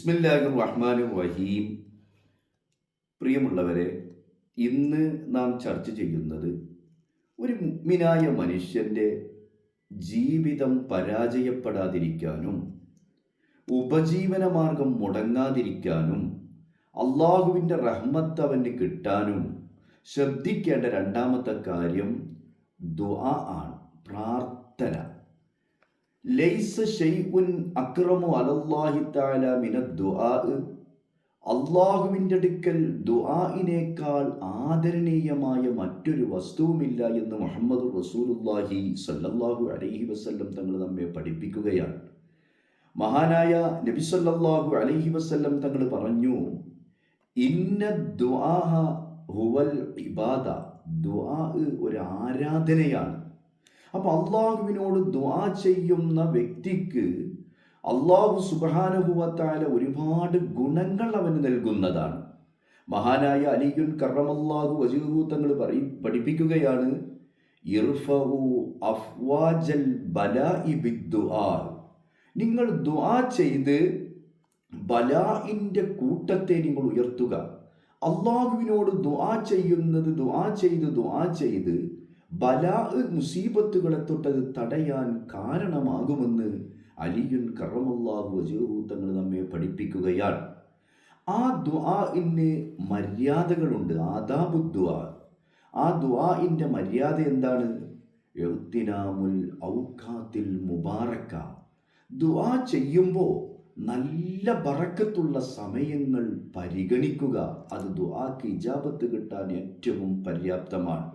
ബിസ്മില്ലാഹിർ റഹ്മാനിർ റഹീം. പ്രിയമുള്ളവരെ, ഇന്ന് നാം ചർച്ച ചെയ്യുന്നത് ഒരു മുഅ്മിനായ മനുഷ്യൻ്റെ ജീവിതം പരാജയപ്പെടാതിരിക്കാനും ഉപജീവനമാർഗം മുടങ്ങാതിരിക്കാനും അള്ളാഹുവിൻ്റെ റഹ്മത്ത് അവന് കിട്ടാനും ശ്രദ്ധിക്കേണ്ട രണ്ടാമത്തെ കാര്യം ദുആ ആണ്, പ്രാർത്ഥന. ലൈസ ഷൈഉൻ അക്രമു അലല്ലാഹി തആല മിനദ് ദുആ. അള്ളാഹുവിൻ്റെ അടുക്കൽ ദുആഇനേക്കാൾ ആദരണീയമായ മറ്റൊരു വസ്തുവുമില്ല എന്ന് മുഹമ്മദ് റസൂലുള്ളാഹി സ്വല്ലല്ലാഹു അലൈഹി വസല്ലം തങ്ങൾ നമ്മെ പഠിപ്പിക്കുകയാണ്. മഹാനായ നബി സല്ലല്ലാഹു അലൈഹി വസല്ലം തങ്ങൾ പറഞ്ഞു, ഇന്ന ദുആ ഹുവൽ ഇബാദ. ദുആ ഒരു ആരാധനയാണ്. അപ്പോൾ അള്ളാഹുവിനോട് ദുആ ചെയ്യുന്ന വ്യക്തിക്ക് അള്ളാഹു സുബ്ഹാനഹു വ തആല ഒരുപാട് ഗുണങ്ങൾ അവന് നൽകുന്നതാണ്. മഹാനായ അലിയുൻ കറമല്ലാഹു വജ്ഹുഹു തങ്ങൾ പഠിപ്പിക്കുകയാണ്, ഇർഫഉ അഫ്വാജൽ ബലാഇ ബിദ്ദുആ. നിങ്ങൾ ദുആ ചെയ്ത് ബലാഇൻ്റെ കൂട്ടത്തെ നിങ്ങൾ ഉയർത്തുക. അള്ളാഹുവിനോട് ദുആ ചെയ്യുന്നത് ദുആ ചെയ്ത് ബലാ മുസീബത്തുകളെ തൊട്ടത് തടയാൻ കാരണമാകുമെന്ന് അലിയുൻ കറമല്ലാഹു വജ്ഹുഹു തങ്ങൾ നമ്മെ പഠിപ്പിക്കുകയാണ്. ആ ദുആഇന് മര്യാദകളുണ്ട്, ആദാബു ദുആ. ആ ദുആഇൻ്റെ മര്യാദ എന്താണ്? ഇഗ്തിനാമുൽ ഔഖാത്തിൽ മുബാറക. ദുആ ചെയ്യുമ്പോൾ നല്ല ബറക്കത്തുള്ള സമയങ്ങൾ പരിഗണിക്കുക. അത് ദുആക്ക് ഇജാബത്ത് കിട്ടാൻ ഏറ്റവും പര്യാപ്തമാണ്.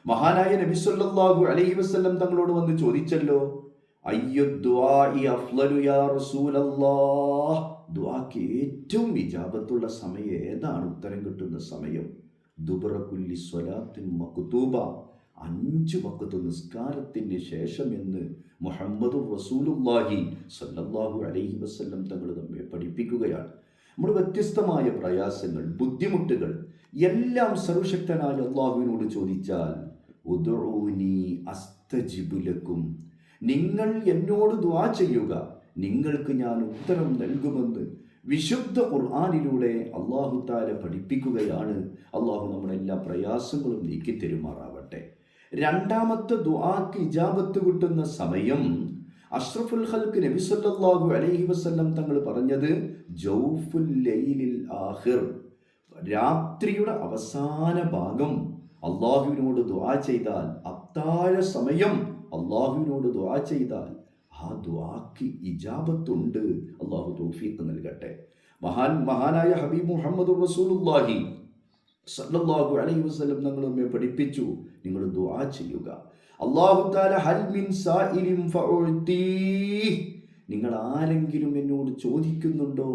മഹാനായ നബി സല്ലല്ലാഹു അലൈഹി വസല്ലം തങ്ങളോട് വന്ന് ചോദിച്ചല്ലോ, അയ്യു ദുആഇ അഫ്ളലു യാ റസൂലല്ലാഹ്. ദുആക്ക് ഏറ്റവും ഇജാബത്തുള്ള സമയം ഏതാണ്? ഉത്തരം കിട്ടുന്ന സമയം ദുബറ കുല്ലി സ്വലാത്തിൻ മക്തൂബ. 5 വഖ്ത് നിസ്കാരത്തിന് ശേഷം എന്ന് മുഹമ്മദ് റസൂലുള്ളാഹി സ്വല്ലല്ലാഹു അലൈഹി വസല്ലം തങ്ങൾ നമ്മെ പഠിപ്പിക്കുകയാണ്. നമ്മൾ വ്യത്യസ്തമായ പ്രയാസങ്ങൾ, ബുദ്ധിമുട്ടുകൾ എല്ലാം സർവശക്തനായ അള്ളാഹുവിനോട് ചോദിച്ചാൽ, ഉദ്ഉനി അസ്തജിബ് ലക്കും. നിങ്ങൾ എന്നോട് ദുആ ചെയ്യുക, നിങ്ങൾക്ക് ഞാൻ ഉത്തരം നൽകുമെന്ന് വിശുദ്ധ ഖുർആനിലൂടെ അല്ലാഹു തആല പഠിപ്പിക്കുകയാണ്. അള്ളാഹു നമ്മുടെ എല്ലാ പ്രയാസങ്ങളും നീക്കിത്തരുമാറാവട്ടെ. രണ്ടാമത്തെ ദുആക്ക് ഇജാബത്ത് കിട്ടുന്ന സമയം അഷ്റഫുൽ ഖൽഖ് നബി സല്ലല്ലാഹു അലൈഹി വസല്ലം തങ്ങൾ പറഞ്ഞത് ജൗഫുൽ ലൈലിൽ ആഖിർ. രാത്രിയുടെ അവസാന ഭാഗം അള്ളാഹുവിനോട് ദുആ ചെയ്താൽ, അത്താഴ സമയം അള്ളാഹുവിനോട് ദുആ ചെയ്താൽ ആ ദുആക്ക് ഇജാബത്തുണ്ട്. അള്ളാഹു തൗഫീഖ് നൽകട്ടെ. മഹാനായ ഹബീബ് മുഹമ്മദ് റസൂലുള്ളാഹി സല്ലല്ലാഹു അലൈഹി വസല്ലം തങ്ങൾ നമ്മെ പഠിപ്പിച്ചു, നിങ്ങൾ ദുആ ചെയ്യുക. അല്ലാഹു തആല ഹൽ മിൻ സായിലിൻ ഫഉതീഹ്. നിങ്ങൾ ആരെങ്കിലും എന്നോട് ചോദിക്കുന്നുണ്ടോ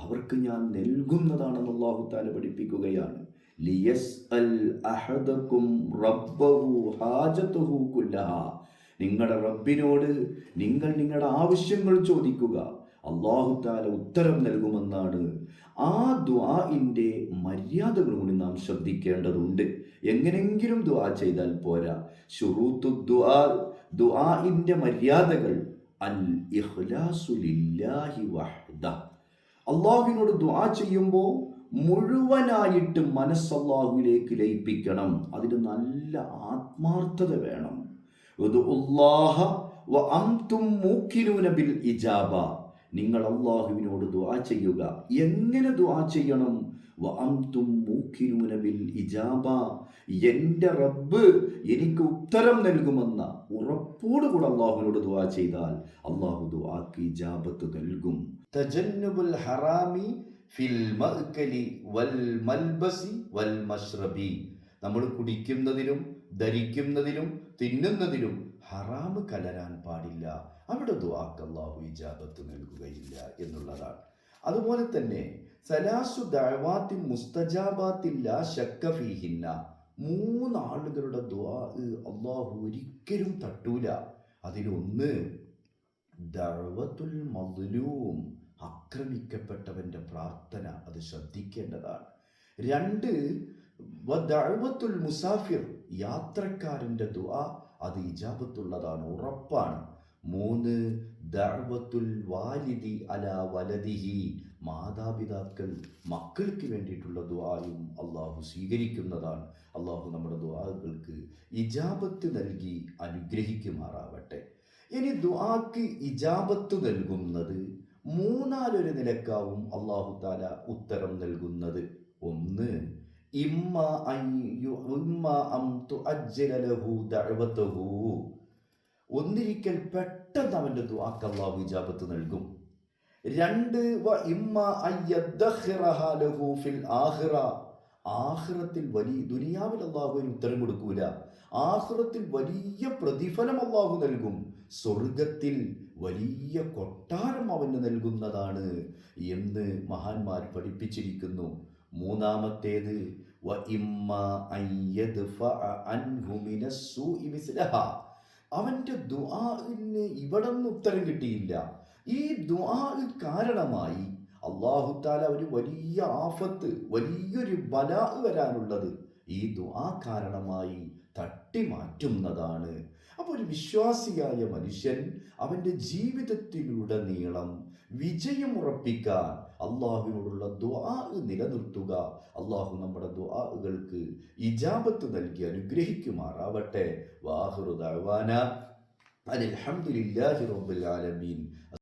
അവർക്ക് ഞാൻ നൽകുന്നതാണെന്ന് അല്ലാഹു തആല പഠിപ്പിക്കുകയാണ്. ലിയസ്അൽ അഹദകും റബ്ബഹു ഹാജതുഹു കുല്ലഹാ. നിങ്ങളുടെ റബ്ബിനോട് നിങ്ങൾ നിങ്ങളുടെ ആവശ്യങ്ങൾ ചോദിക്കുക, അല്ലാഹു തആല ഉത്തരം നൽകുമെന്നാണ്. ആ ദുആഇൻ്റെ മര്യാദകൾ കൂടി നാം ശ്രദ്ധിക്കേണ്ടതുണ്ട്. എങ്ങനെങ്കിലും ദുആ ചെയ്താൽ പോരാ. ശുറൂത്തു ദുആ, ദുആഇൻ്റെ മര്യാദകൾ അൽ ഇഖ്ലാസു ലില്ലാഹി വഹ്ദ. അള്ളാഹുവിനോട് ദുആ ചെയ്യുമ്പോൾ മുഴുവനായിട്ട് മനസ്സ് അല്ലാഹുവിലേക്ക് ലയിപ്പിക്കണം. അതിന് നല്ല ആത്മാർത്ഥത വേണം. ഉദ്ഉല്ലാഹ വ അൻതും മൂഖിനൂന ബിൽ ഇജാബ. നിങ്ങൾ അല്ലാഹുവിനോട് ദുആ ചെയ്യുക. എങ്ങനെ ദുആ ചെയ്യണം? വ അൻതും മൂഖിനൂന ബിൽ ഇജാബ. എൻ്റെ റബ്ബ് എനിക്ക് ഉത്തരം നൽകുമെന്ന ഉറപ്പോടുകൂടെ അല്ലാഹുവിനോട് ദുആ ചെയ്താൽ അല്ലാഹു ദുആക്ക് ഇജാബത്ത് നൽകും. തജന്നുബുൽ ഹറാമി ഫിൽ മഅ്കലി വൽ മൽബസി വൽ മശ്റബി. നമ്മൾ കുടിക്കുന്നതിലും ധരിക്കുന്നതിലും തിന്നുന്നതിലും ഹറാമ് കലരാൻ പാടില്ല. അവിടെ ദുആക്ക് അല്ലാഹു ഇജാബത്ത് നൽകുകയില്ല എന്നുള്ളതാണ്. അതുപോലെ തന്നെ സലാസു ദഅവാത്തി മുസ്തജാബാത്തി ലാ ശക്ക ഫീഹിന്ന. 3 ആളുകളുടെ ദുആ അല്ലാഹു ഒരിക്കലും തട്ടൂല. അതിലൊന്ന് ദഅവത്തുൽ മദ്ലൂം, ആക്രമിക്കപ്പെട്ടവന്റെ പ്രാർത്ഥന. അത് ശ്രദ്ധിക്കേണ്ടതാണ്. 2 ദഅവത്തുൽ മുസാഫിർ, യാത്രക്കാരൻ്റെ ദുആ. അത് ഇജാബത്തുള്ളതാണ്, ഉറപ്പാണ്. 3 ദഅവത്തുൽ വാലിദി അലാ വലദിഹി, മാതാപിതാക്കൾ മക്കൾക്ക് വേണ്ടിയിട്ടുള്ള ദുആയും അള്ളാഹു സ്വീകരിക്കുന്നതാണ്. അള്ളാഹു നമ്മുടെ ദുആകൾക്ക് ഇജാബത്ത് നൽകി അനുഗ്രഹിക്കുമാറാവട്ടെ. ഇനി ദുആക്ക് ഇജാബത്ത് നൽകുന്നത് മൂന്നാലൊരു നിലക്കാവും അള്ളാഹു താല ഉത്തരം നൽകുന്നത്. ഒന്ന്, ഇമ്മ അൻ തുഅജ്ജല ലഹു ദഅവതഹു, ഒന്നിരിക്കൽ പെട്ടെന്ന് അവൻ്റെ ദുആക്ക് അള്ളാഹു ഇജാബത്ത് നൽകും. രണ്ട്, വ ഇമ്മ അൻ യദ്ഖിറഹ ലഹു ഫിൽ ആഖിറ, ആഖിറത്തിൽ വലിയ, ദുനിയാവിൽ അള്ളാഹുവിന് ഉത്തരം കൊടുക്കൂല, ആഖിറത്തിൽ വലിയ പ്രതിഫലം അള്ളാഹു നൽകും, സ്വർഗത്തിൽ വലിയ കൊട്ടാരം അവന് നൽകുന്നതാണ് എന്ന് മഹാന്മാർ പഠിപ്പിച്ചിരിക്കുന്നു. മൂന്നാമത്തേത്, വ ഇമ്മ അൻ യദ്ഫഅ അൻഹു മിനസ്സൂഇ മിസ്ലഹ, അവൻ്റെ ദുആഇന് ഇവിടെ നിന്ന് ഉത്തരം കിട്ടിയില്ല, ഈ ദുആ കാരണമായി അല്ലാഹു തആല ഒരു വലിയ ആഫത്ത്, വലിയൊരു ബലാ വരാനുള്ളത് ഈ ദുആ കാരണമായി തട്ടി മാറ്റുന്നതാണ്. അപ്പോൾ ഒരു വിശ്വാസിയായ മനുഷ്യൻ അവൻ്റെ ജീവിതത്തിലുടനീളം വിജയം ഉറപ്പിക്കാൻ അള്ളാഹുവിനോടുള്ള ദുആ നിലനിർത്തുക. അള്ളാഹു നമ്മുടെ ദുആകൾക്ക് ഇജാബത്ത് നൽകി അനുഗ്രഹിക്കുമാറാവട്ടെ. വാഹിറു ദഅവാന അൽഹംദുലില്ലാഹി റബ്ബിൽ ആലമീൻ.